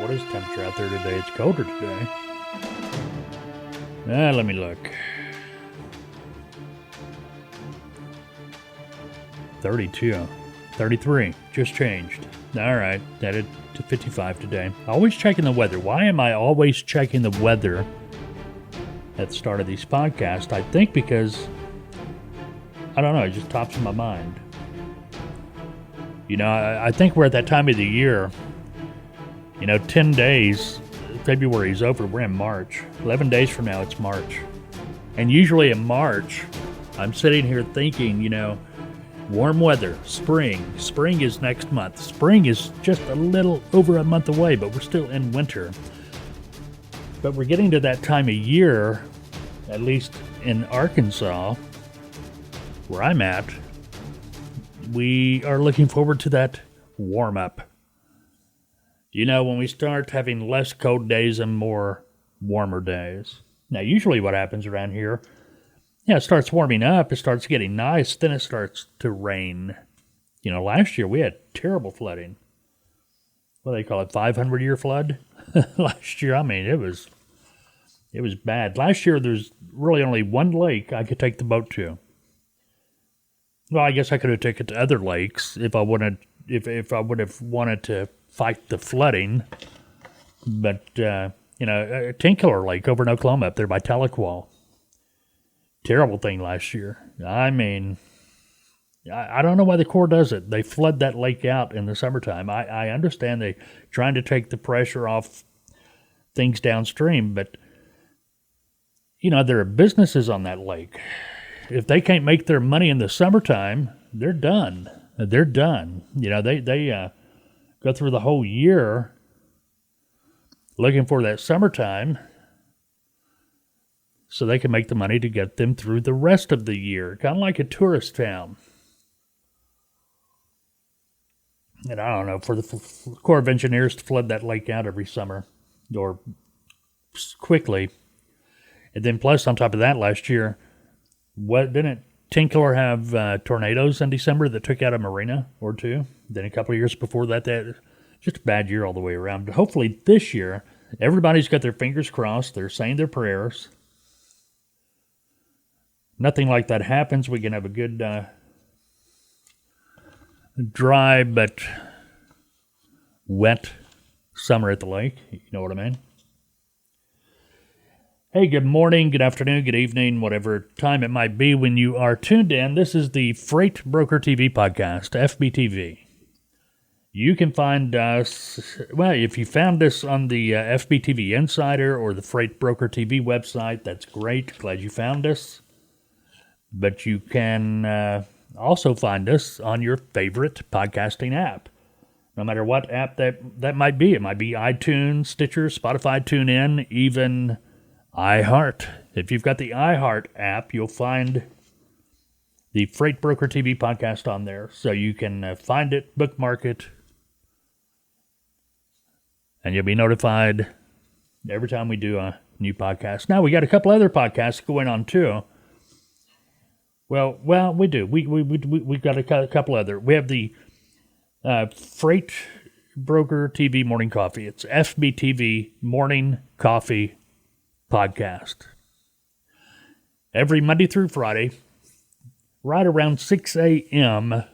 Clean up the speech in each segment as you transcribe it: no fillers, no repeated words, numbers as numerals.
What is the temperature out there today? It's colder today. Let me look. 32. 33. Just changed. All right. Headed to 55 today. Always checking the weather. Why am I always checking the weather at the start of these podcasts? I think because, I don't know, it just tops in my mind. You know, I think we're at that time of the year. 10 days, February's over, we're in March. 11 days from now, it's March. And usually in March, I'm sitting here thinking, warm weather, spring. Spring is next month. Spring is just a little over a month away, but we're still in winter. But we're getting to that time of year, at least in Arkansas, where I'm at, we are looking forward to that warm-up. When we start having less cold days and more warmer days. Now, usually what happens around here, it starts warming up, it starts getting nice, then it starts to rain. Last year we had terrible flooding. What do they call it, 500-year flood? Last year, it was bad. Last year there's really only one lake I could take the boat to. Well, I guess I could have taken it to other lakes if I would have wanted to fight the flooding. But, Tinkeler Lake over in Oklahoma up there by Tahlequah. Terrible thing last year. I don't know why the Corps does it. They flood that lake out in the summertime. I understand they're trying to take the pressure off things downstream, but, there are businesses on that lake. If they can't make their money in the summertime, they're done. They're done. They go through the whole year looking for that summertime so they can make the money to get them through the rest of the year, kind of like a tourist town. And I don't know, for the Corps of Engineers to flood that lake out every summer, or quickly, and then plus on top of that last year, didn't Tinkeler have tornadoes in December that took out a marina or two? Then a couple of years before that just a bad year all the way around. But hopefully this year, everybody's got their fingers crossed. They're saying their prayers. Nothing like that happens. We can have a good dry but wet summer at the lake. You know what I mean? Hey, good morning, good afternoon, good evening, whatever time it might be when you are tuned in. This is the Freight Broker TV podcast, FBTV. You can find us, if you found us on the FBTV Insider or the Freight Broker TV website, that's great. Glad you found us. But you can also find us on your favorite podcasting app. No matter what app that might be. It might be iTunes, Stitcher, Spotify, TuneIn, even iHeart. If you've got the iHeart app, you'll find the Freight Broker TV podcast on there. So you can find it, bookmark it, and you'll be notified every time we do a new podcast. Now, we got a couple other podcasts going on, too. Well, we do. We've got a couple other. We have the Freight Broker TV Morning Coffee. It's FBTV Morning Coffee Podcast. Every Monday through Friday, right around 6 a.m.,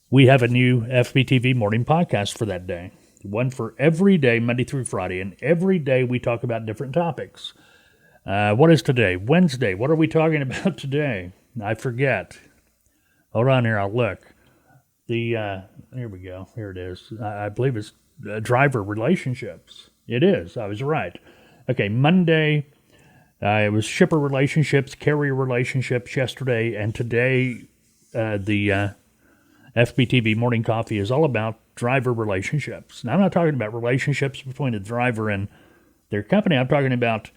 we have a new FBTV morning podcast for that day. One for every day, Monday through Friday. And every day we talk about different topics. What is today? Wednesday. What are we talking about today? I forget. Hold on here, I'll look. Here we go. Here it is. I believe it's driver relationships. It is. I was right. Okay, Monday, it was shipper relationships, carrier relationships yesterday, and today the FBTV Morning Coffee is all about driver relationships. Now, I'm not talking about relationships between the driver and their company. I'm talking about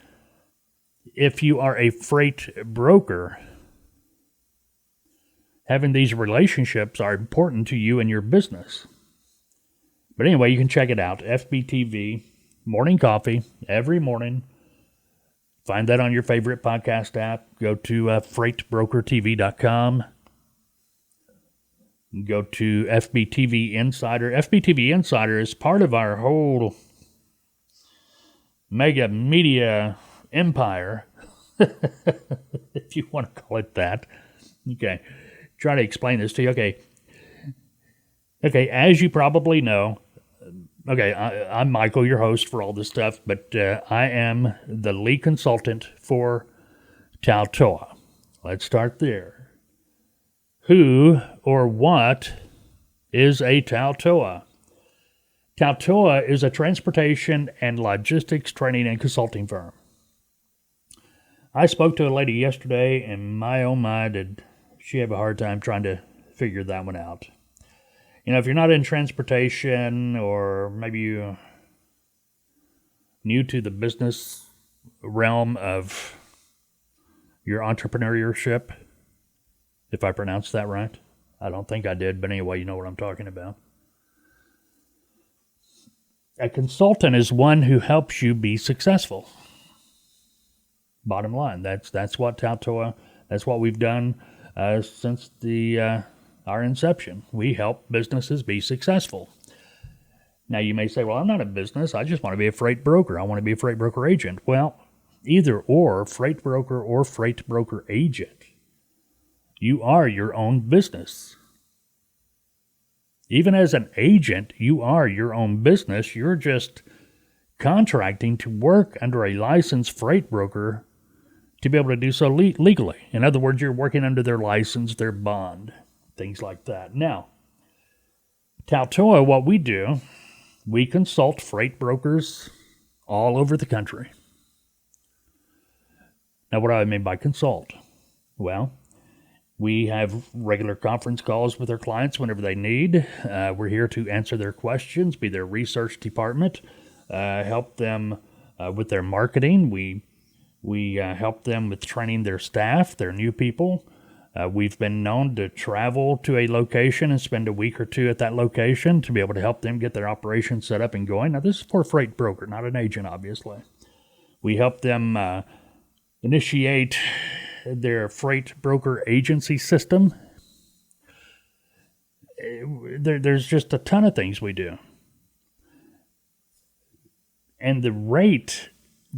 if you are a freight broker, having these relationships are important to you and your business. But anyway, you can check it out. FBTV Morning Coffee every morning. Find that on your favorite podcast app. Go to freightbrokertv.com. Go to FBTV Insider. FBTV Insider is part of our whole mega media empire, if you want to call it that. Okay, try to explain this to you. Okay, as you probably know, I'm Michael, your host for all this stuff, but I am the lead consultant for TALTOA. Let's start there. Who or what is a TALTOA? TALTOA is a transportation and logistics training and consulting firm. I spoke to a lady yesterday, and my oh my, did she have a hard time trying to figure that one out. You know, if you're not in transportation, or maybe you're new to the business realm of your entrepreneurship, if I pronounced that right. I don't think I did, but anyway, you know what I'm talking about. A consultant is one who helps you be successful. Bottom line, that's what TALTOA, that's what we've done since our inception. We help businesses be successful. Now you may say, well, I'm not a business. I just want to be a freight broker. I want to be a freight broker agent. Well, either or, freight broker agent. You are your own business. Even as an agent, you are your own business. You're just contracting to work under a licensed freight broker to be able to do so legally. In other words, you're working under their license, their bond, things like that. Now, TALTOA, what we do, we consult freight brokers all over the country. Now, what do I mean by consult? Well, we have regular conference calls with our clients whenever they need. We're here to answer their questions, be their research department, help them with their marketing. We help them with training their staff, their new people. We've been known to travel to a location and spend a week or two at that location to be able to help them get their operation set up and going. Now, this is for a freight broker, not an agent, obviously. We help them initiate their freight broker agency system. There's just a ton of things we do. And the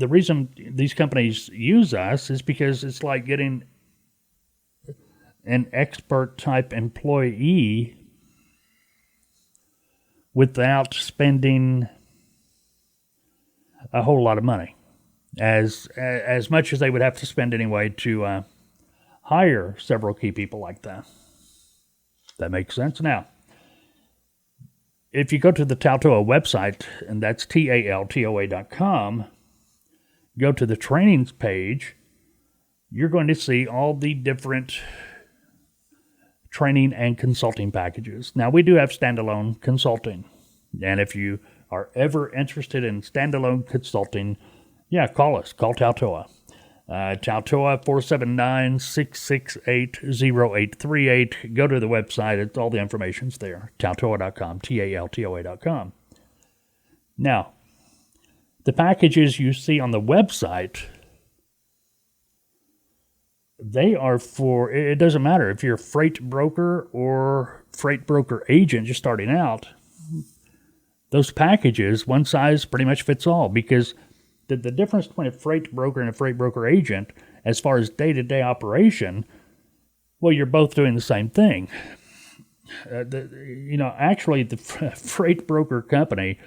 reason these companies use us is because it's like getting an expert type employee without spending a whole lot of money. As much as they would have to spend anyway to hire several key people like that. That makes sense? Now, if you go to the TALTOA website, and that's TALTOA.com, go to the trainings page, you're going to see all the different training and consulting packages. Now, we do have standalone consulting. And if you are ever interested in standalone consulting, yeah, call us. Call TALTOA. TALTOA 479-668-0838. Go to the website. All the information's there. TALTOA.com. TALTOA.com. Now, the packages you see on the website, they are for, it doesn't matter if you're a freight broker or freight broker agent just starting out. Those packages, one size pretty much fits all, because the difference between a freight broker and a freight broker agent, as far as day-to-day operation, well, you're both doing the same thing. Actually, the freight broker company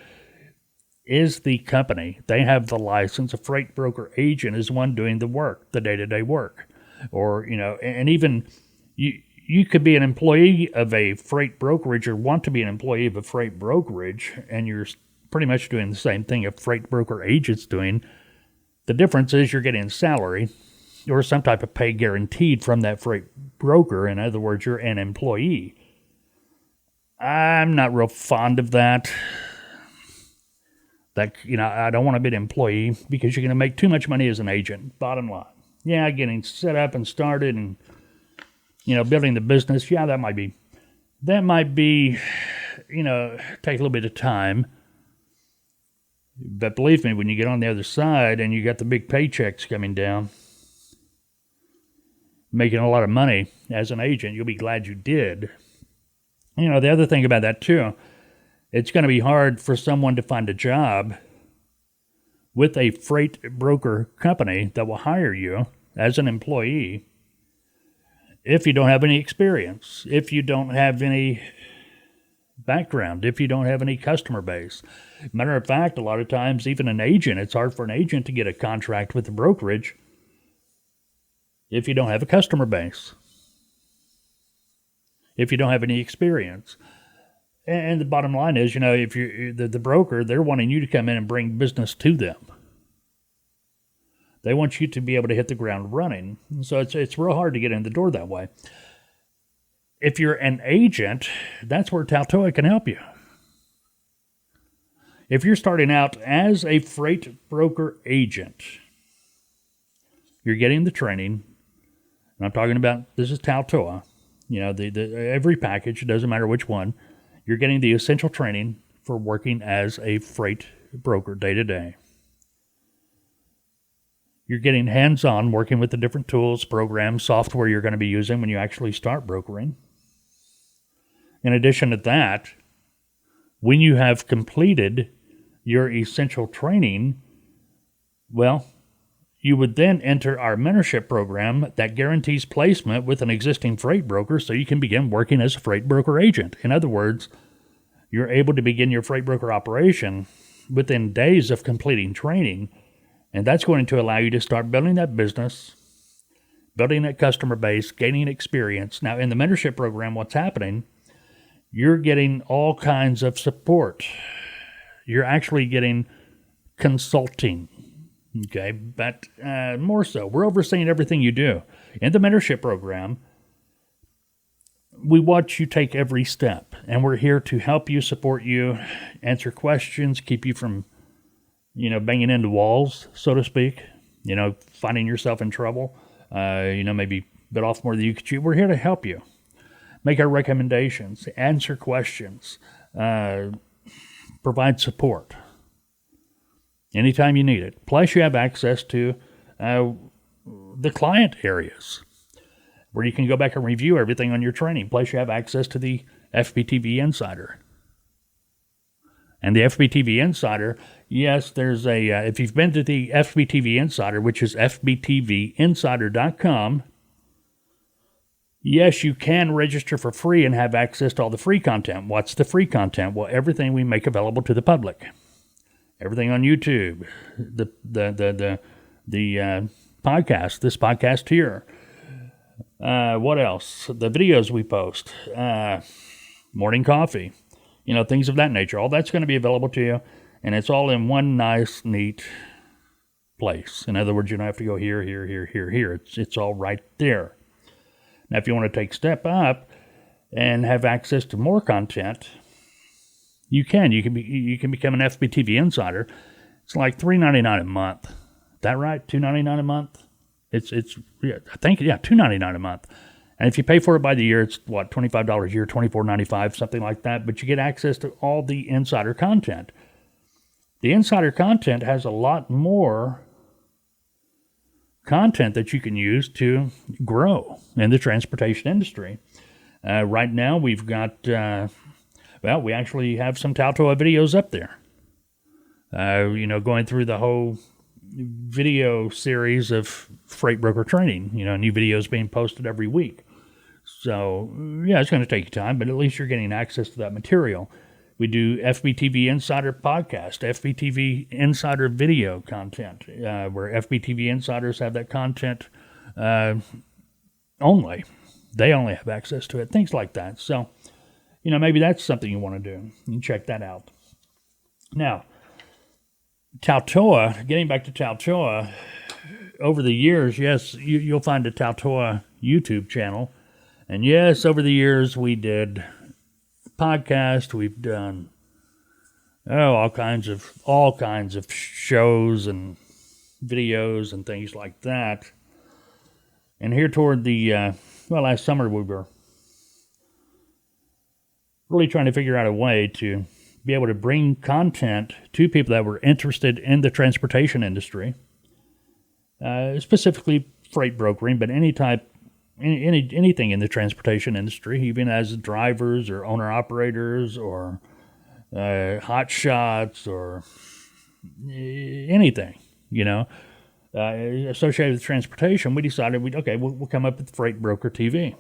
is the company. They have the license. A freight broker agent is one doing the work, the day-to-day work. Or, and even you could be an employee of a freight brokerage or want to be an employee of a freight brokerage, and you're pretty much doing the same thing a freight broker agent's doing. The difference is you're getting salary or some type of pay guaranteed from that freight broker. In other words, you're an employee. I'm not real fond of that. I don't want to be an employee because you're going to make too much money as an agent, bottom line. Yeah, getting set up and started and, building the business, yeah, that might be, take a little bit of time. But believe me, when you get on the other side and you got the big paychecks coming down, making a lot of money as an agent, you'll be glad you did. The other thing about that too, it's going to be hard for someone to find a job with a freight broker company that will hire you as an employee if you don't have any experience, if you don't have any background, if you don't have any customer base. Matter of fact, a lot of times, even an agent, it's hard for an agent to get a contract with the brokerage if you don't have a customer base, if you don't have any experience. And the bottom line is, if you're the broker, they're wanting you to come in and bring business to them. They want you to be able to hit the ground running. So it's real hard to get in the door that way. If you're an agent, that's where TALTOA can help you. If you're starting out as a freight broker agent, you're getting the training. And I'm talking about, this is TALTOA. Every package, it doesn't matter which one. You're getting the essential training for working as a freight broker day to day. You're getting hands-on working with the different tools, programs, software you're going to be using when you actually start brokering. In addition to that, when you have completed your essential training, you would then enter our mentorship program that guarantees placement with an existing freight broker so you can begin working as a freight broker agent. In other words, you're able to begin your freight broker operation within days of completing training, and that's going to allow you to start building that business, building that customer base, gaining experience. Now, in the mentorship program, what's happening, you're getting all kinds of support. You're actually getting consulting. Okay, but more so, we're overseeing everything you do. In the mentorship program, we watch you take every step, and we're here to help you, support you, answer questions, keep you from, banging into walls, so to speak, finding yourself in trouble, maybe bit off more than you could chew. We're here to help you, make our recommendations, answer questions, provide support anytime you need it. Plus, you have access to the client areas where you can go back and review everything on your training. Plus, you have access to the FBTV Insider. And the FBTV Insider, yes, there's if you've been to the FBTV Insider, which is FBTVinsider.com, yes, you can register for free and have access to all the free content. What's the free content? Well, everything we make available to the public. Everything on YouTube, the podcast, this podcast here. What else? The videos we post, morning coffee, things of that nature. All that's going to be available to you, and it's all in one nice, neat place. In other words, you don't have to go here. It's all right there. Now, if you want to take a step up and have access to more content, you can. You can become an FBTV Insider. It's like $3.99 a month. Is that right? $2.99 a month? It's $2.99 a month. And if you pay for it by the year, it's $25 a year, $24.95, something like that. But you get access to all the insider content. The insider content has a lot more content that you can use to grow in the transportation industry. Right now, we've got, we actually have some TALTOA videos up there. Going through the whole video series of freight broker training, new videos being posted every week. So, it's going to take you time, but at least you're getting access to that material. We do FBTV Insider podcast, FBTV Insider video content, where FBTV Insiders have that content only. They only have access to it, things like that. So, maybe that's something you want to do. You can check that out. Now, TALTOA, getting back to TALTOA, over the years, yes, you'll find a TALTOA YouTube channel. And yes, over the years, we did podcast. We've done all kinds of shows and videos and things like that. And here toward the last summer, we were really trying to figure out a way to be able to bring content to people that were interested in the transportation industry, specifically freight brokering, but any type anything in the transportation industry, even as drivers or owner-operators or hot shots or anything, associated with transportation, we decided we'll come up with Freight Broker TV.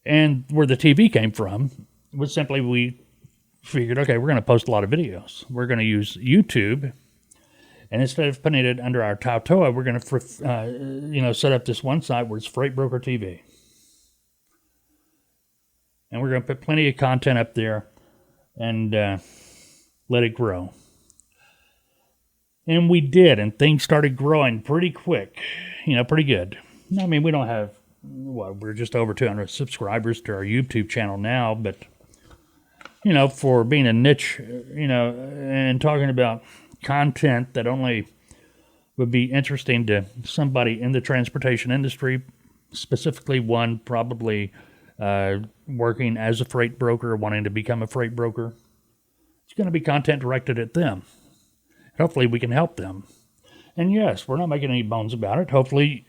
And where the TV came from was simply we figured, we're going to post a lot of videos. We're going to use YouTube. And instead of putting it under our TALTOA, we're going to, set up this one site where it's Freight Broker TV. And we're going to put plenty of content up there and let it grow. And we did, and things started growing pretty quick, pretty good. I mean, we don't have, we're just over 200 subscribers to our YouTube channel now, but, for being a niche, and talking about content that only would be interesting to somebody in the transportation industry, specifically one probably working as a freight broker, wanting to become a freight broker. It's going to be content directed at them. Hopefully we can help them. And yes, we're not making any bones about it. Hopefully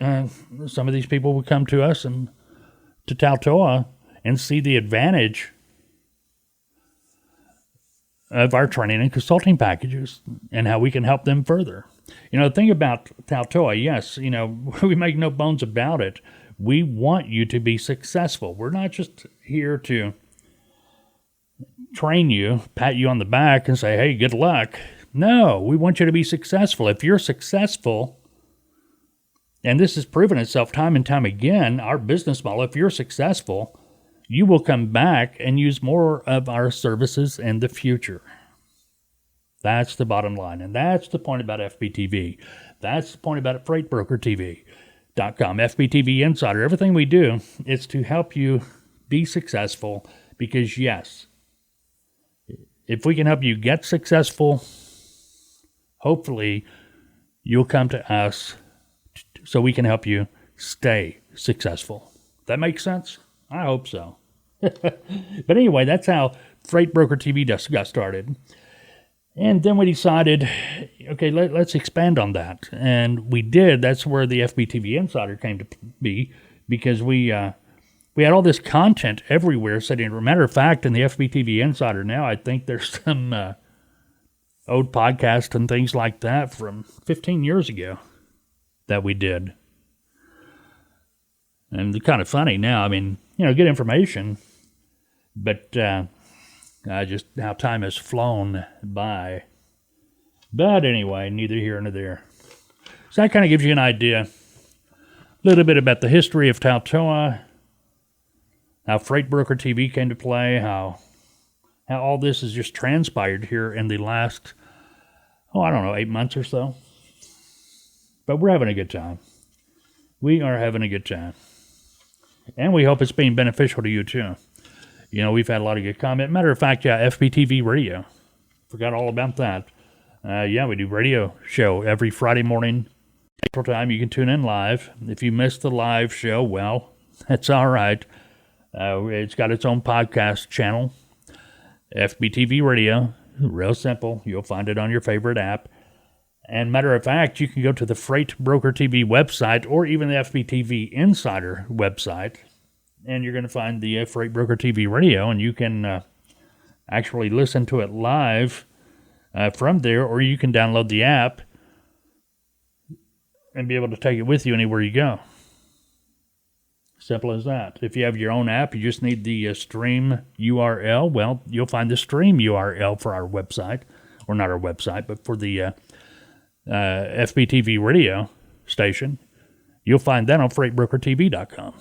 some of these people will come to us and to TALTOA and see the advantage of our training and consulting packages and how we can help them further. The thing about TALTOA, yes, we make no bones about it. We want you to be successful. We're not just here to train you, pat you on the back and say, hey, good luck. No, we want you to be successful. If you're successful, and this has proven itself time and time again, our business model, if you're successful, you will come back and use more of our services in the future. That's the bottom line. And that's the point about FBTV. That's the point about FreightBrokerTV.com, FBTV Insider. Everything we do is to help you be successful because, yes, if we can help you get successful, hopefully you'll come to us so we can help you stay successful. That makes sense? I hope so. But anyway, that's how Freight Broker TV got started. And then we decided, let's expand on that. And we did. That's where the FBTV Insider came to be, because we had all this content everywhere sitting. As a matter of fact, in the FBTV Insider now, I think there's some old podcasts and things like that from 15 years ago that we did. And it's kind of funny now. I mean, good information, but just how time has flown by. But anyway, neither here nor there. So that kind of gives you an idea, a little bit about the history of TALTOA, how Freight Broker TV came to play, how all this has just transpired here in the last, 8 months or so. But we're having a good time. We are having a good time. And we hope it's being beneficial to you, too. We've had a lot of good comment. Matter of fact, FBTV Radio. Forgot all about that. We do radio show every Friday morning. April time, you can tune in live. If you missed the live show, well, that's all right. It's got its own podcast channel. FBTV Radio. Real simple. You'll find it on your favorite app. And matter of fact, you can go to the Freight Broker TV website or even the FBTV Insider website, and you're going to find the Freight Broker TV Radio, and you can actually listen to it live from there, or you can download the app and be able to take it with you anywhere you go. Simple as that. If you have your own app, you just need the stream URL. Well, you'll find the stream URL for our website, or not our website, but for the FBTV radio station. You'll find that on FreightBrokerTV.com.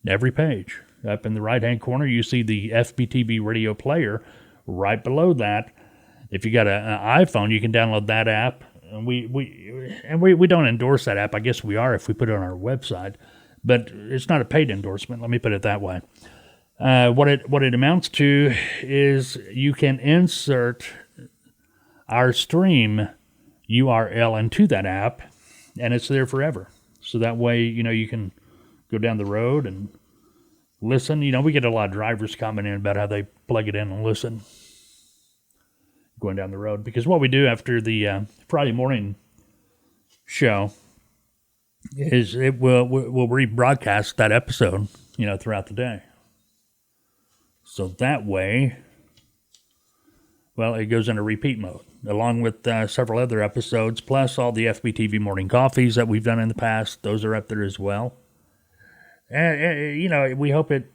Every page. Up in the right-hand corner, you see the FBTV radio player. Right below that, if you got an iPhone, you can download that app. And we don't endorse that app. I guess we are if we put it on our website. But it's not a paid endorsement. Let me put it that way. What it amounts to is you can insert our stream URL into that app, and it's there forever. So that way, you can go down the road and listen. We get a lot of drivers commenting about how they plug it in and listen going down the road. Because what we do after the Friday morning show is it will rebroadcast that episode, throughout the day. So that way, well, it goes into repeat mode, along with several other episodes, plus all the FBTV morning coffees that we've done in the past. Those are up there as well. And we hope it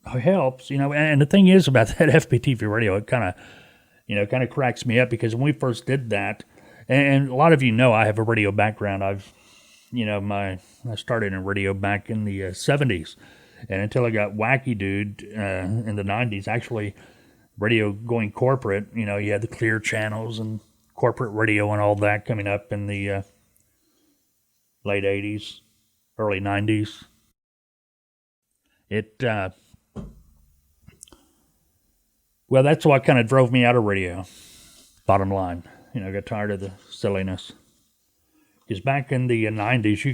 helps, and the thing is about that FBTV radio, it kind of cracks me up, because when we first did that, and a lot of I have a radio background. I started in radio back in the 70s, and until I got wacky dude in the 90s, actually radio going corporate, you had the clear channels and corporate radio and all that coming up in the late 80s, early 90s. Well, that's what kind of drove me out of radio. Bottom line, I got tired of the silliness. Because back in the 90s,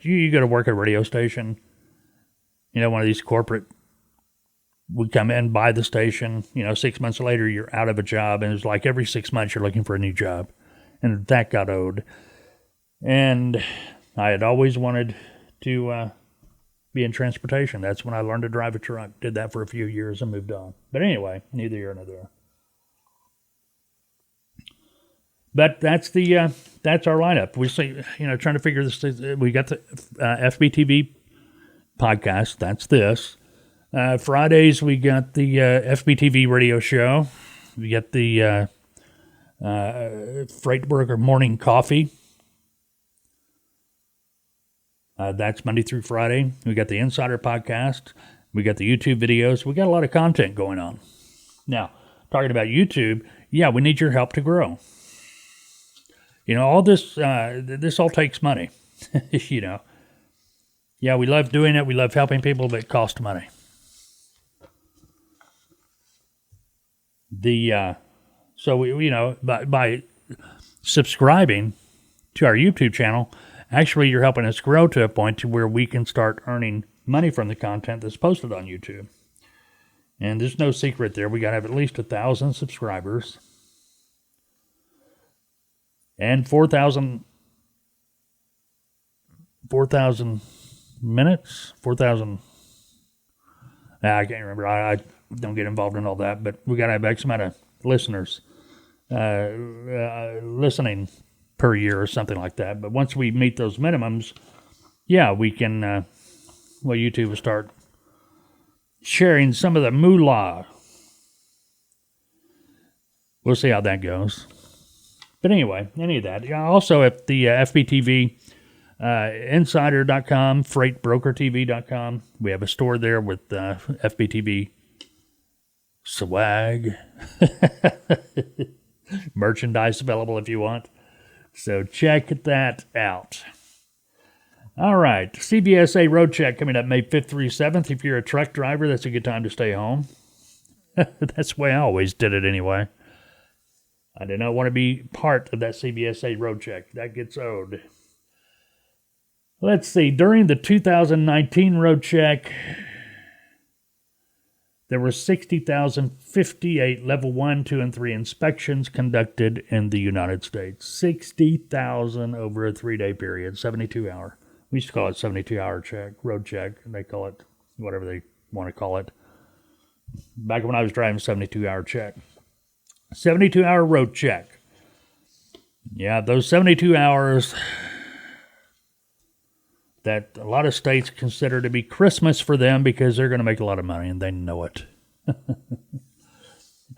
you go to work at a radio station. One of these corporate would come in, buy the station. 6 months later, you're out of a job, and it was like every 6 months you're looking for a new job, and that got old. And I had always wanted to be in transportation. That's when I learned to drive a truck. Did that for a few years and moved on. But anyway, neither here nor there. But that's our lineup. We see, trying to figure this. We got the FBTV podcast. That's this. Fridays we got the FBTV radio show. We got the Freight Broker morning coffee. That's Monday through Friday. We got the Insider podcast. We got the YouTube videos. We got a lot of content going on. Now, talking about YouTube, we need your help to grow. All this, this all takes money, Yeah, we love doing it. We love helping people, but it costs money. So we, by subscribing to our YouTube channel, actually you're helping us grow to a point to where we can start earning money from the content that's posted on YouTube. And there's no secret there. We got to have at least 1,000 subscribers. And 4,000 minutes, 4,000. I can't remember. I don't get involved in all that, but we got to have X amount of listeners listening per year or something like that. But once we meet those minimums, we can, YouTube will start sharing some of the moolah. We'll see how that goes. But anyway, any of that. Also at the FBTV Insider.com, FreightBrokerTV.com. We have a store there with FBTV swag. Merchandise available if you want. So check that out. All right, CVSA road check coming up May 5th through 7th. If you're a truck driver, that's a good time to stay home. That's the way I always did it anyway. I did not want to be part of that CVSA road check. That gets old. Let's see. During the 2019 road check, there were 60,058 level 1, 2, and 3 inspections conducted in the United States. 60,000 over a 3-day period, 72-hour. We used to call it 72-hour check, road check, and they call it whatever they want to call it. Back when I was driving, 72-hour check. 72-hour road check. Yeah, those 72 hours that a lot of states consider to be Christmas for them because they're going to make a lot of money, and they know it.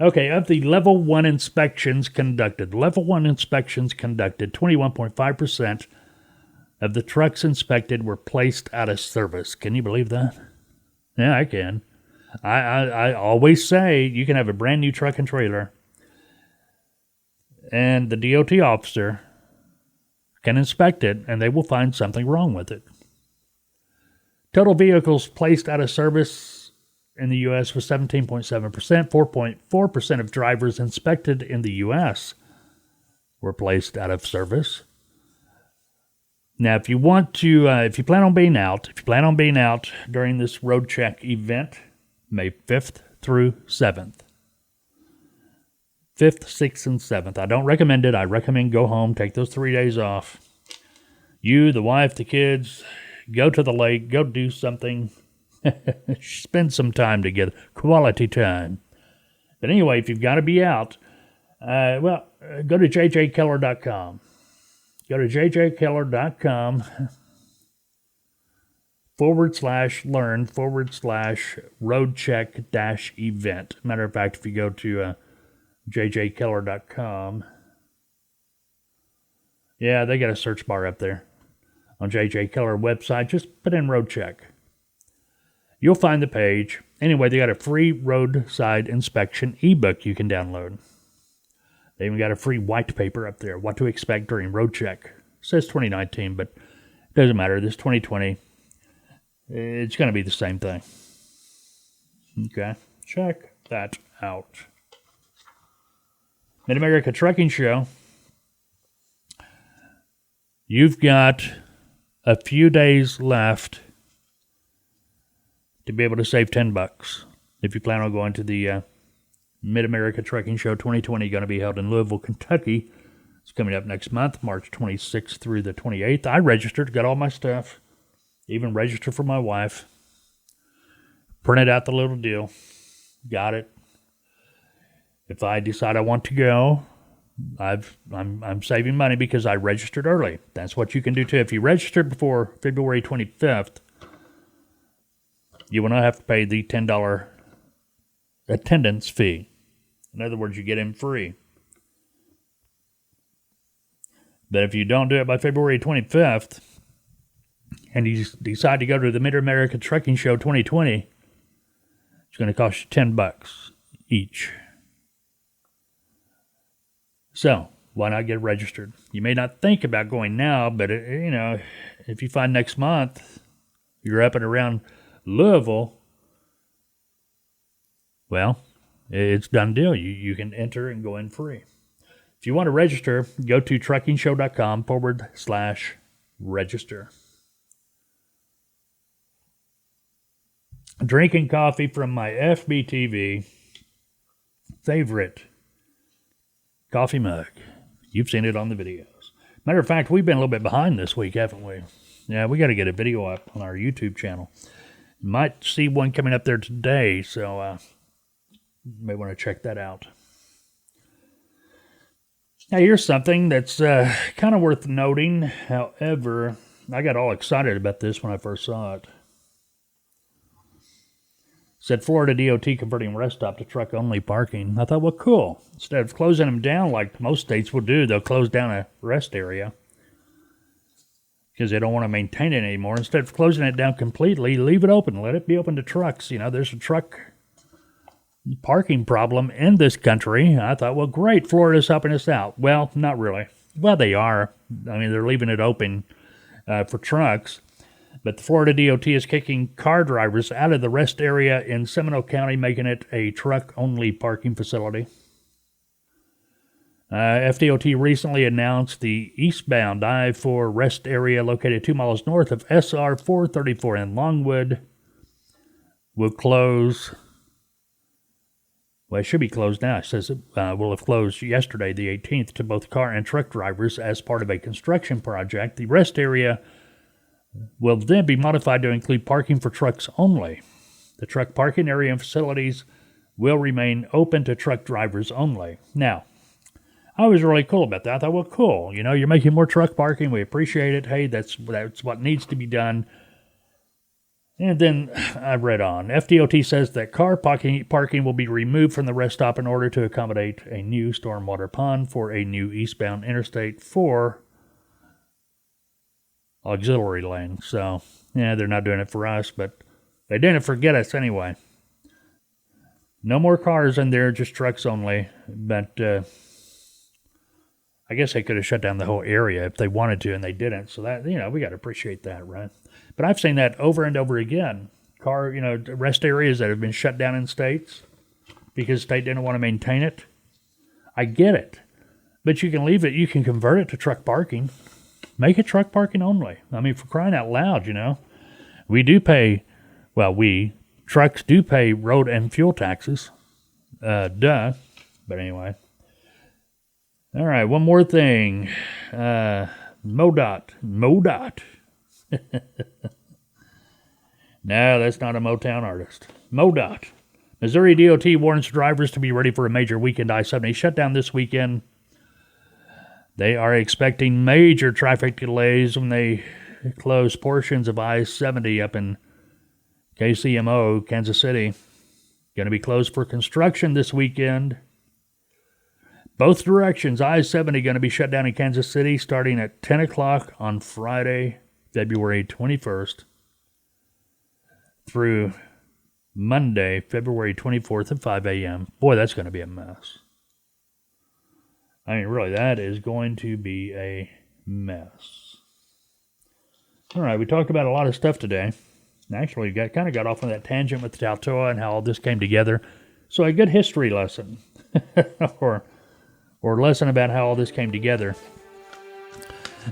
Okay, of the level 1 inspections conducted, 21.5% of the trucks inspected were placed out of service. Can you believe that? Yeah, I can. I always say you can have a brand new truck and trailer, and the DOT officer can inspect it, and they will find something wrong with it. Total vehicles placed out of service in the U.S. was 17.7%. 4.4% of drivers inspected in the U.S. were placed out of service. Now, if you want to, if you plan on being out during this road check event, May 5th through 7th. 5th, 6th, and 7th. I don't recommend it. I recommend go home, take those 3 days off. You, the wife, the kids, go to the lake, go do something. Spend some time together, quality time. But anyway, if you've got to be out, go to jjkeller.com. Go to jjkeller.com /learn/roadcheck-event. Matter of fact, if you go to jjkeller.com, yeah, they got a search bar up there on JJ Keller website. Just put in road check. You'll find the page. Anyway, they got a free roadside inspection ebook you can download. They even got a free white paper up there, what to expect during road check. It says 2019, but it doesn't matter. This 2020, it's going to be the same thing. Okay, check that out. Mid-America Trucking Show. You've got a few days left to be able to save $10 if you plan on going to the Mid-America Trucking Show 2020, going to be held in Louisville, Kentucky. It's coming up next month, March 26th through the 28th. I registered, got all my stuff, even registered for my wife. Printed out the little deal, got it. If I decide I want to go, I'm saving money because I registered early. That's what you can do too. If you registered before February 25th, you will not have to pay the $10 attendance fee. In other words, you get in free. But if you don't do it by February 25th, and you decide to go to the Mid-America Trucking Show 2020, it's going to cost you $10 each. So, why not get registered? You may not think about going now, but, if you find next month you're up and around Louisville, well, it's done deal. You can enter and go in free. If you want to register, go to truckingshow.com /register. Drinking coffee from my FBTV favorite coffee mug. You've seen it on the videos. Matter of fact, we've been a little bit behind this week, haven't we? Yeah, we got to get a video up on our YouTube channel. You might see one coming up there today, so you may want to check that out. Now, here's something that's kind of worth noting. However, I got all excited about this when I first saw it. It said Florida DOT converting rest stop to truck-only parking. I thought, well, cool. Instead of closing them down like most states will do, they'll close down a rest area because they don't want to maintain it anymore. Instead of closing it down completely, leave it open. Let it be open to trucks. There's a truck parking problem in this country. I thought, well, great, Florida's helping us out. Well, not really. Well, they are. I mean, they're leaving it open for trucks. But the Florida DOT is kicking car drivers out of the rest area in Seminole County, making it a truck-only parking facility. FDOT recently announced the eastbound I-4 rest area located 2 miles north of SR 434 in Longwood will close. Well, it should be closed now. It says it will have closed yesterday, the 18th, to both car and truck drivers as part of a construction project. The rest area will then be modified to include parking for trucks only. The truck parking area and facilities will remain open to truck drivers only. Now, I was really cool about that. I thought, well, cool. You're making more truck parking. We appreciate it. Hey, that's what needs to be done. And then I read on. FDOT says that car parking will be removed from the rest stop in order to accommodate a new stormwater pond for a new eastbound Interstate 4 auxiliary lane. So, yeah, they're not doing it for us, but they didn't forget us anyway. No more cars in there, just trucks only. But I guess they could have shut down the whole area if they wanted to, and they didn't. So that, we got to appreciate that, right? But I've seen that over and over again. Rest areas that have been shut down in states because the state didn't want to maintain it. I get it. But you can leave it, you can convert it to truck parking. Make it truck parking only. I mean, for crying out loud, we do pay, trucks do pay road and fuel taxes. But anyway. All right, one more thing. MoDOT. No, that's not a Motown artist. MoDOT. Missouri DOT warns drivers to be ready for a major weekend I-70 shutdown this weekend. They are expecting major traffic delays when they close portions of I-70 up in KCMO, Kansas City. Going to be closed for construction this weekend. Both directions, I-70 going to be shut down in Kansas City starting at 10 o'clock on Friday, February 21st. Through Monday, February 24th at 5 a.m. Boy, that's going to be a mess. I mean, really, that is going to be a mess. All right, we talked about a lot of stuff today. Actually, kind of got off on that tangent with TALTOA and how all this came together. So a good history lesson, or lesson about how all this came together.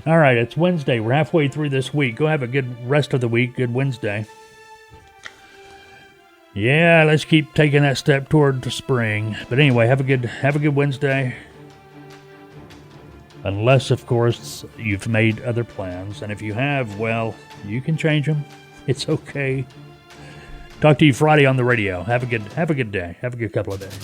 All right, it's Wednesday. We're halfway through this week. Go have a good rest of the week. Good Wednesday. Yeah, let's keep taking that step toward the spring. But anyway, have a good Wednesday. Unless, of course, you've made other plans. And if you have, well, you can change them. It's okay. Talk to you Friday on the radio. Have a good day. Have a good couple of days.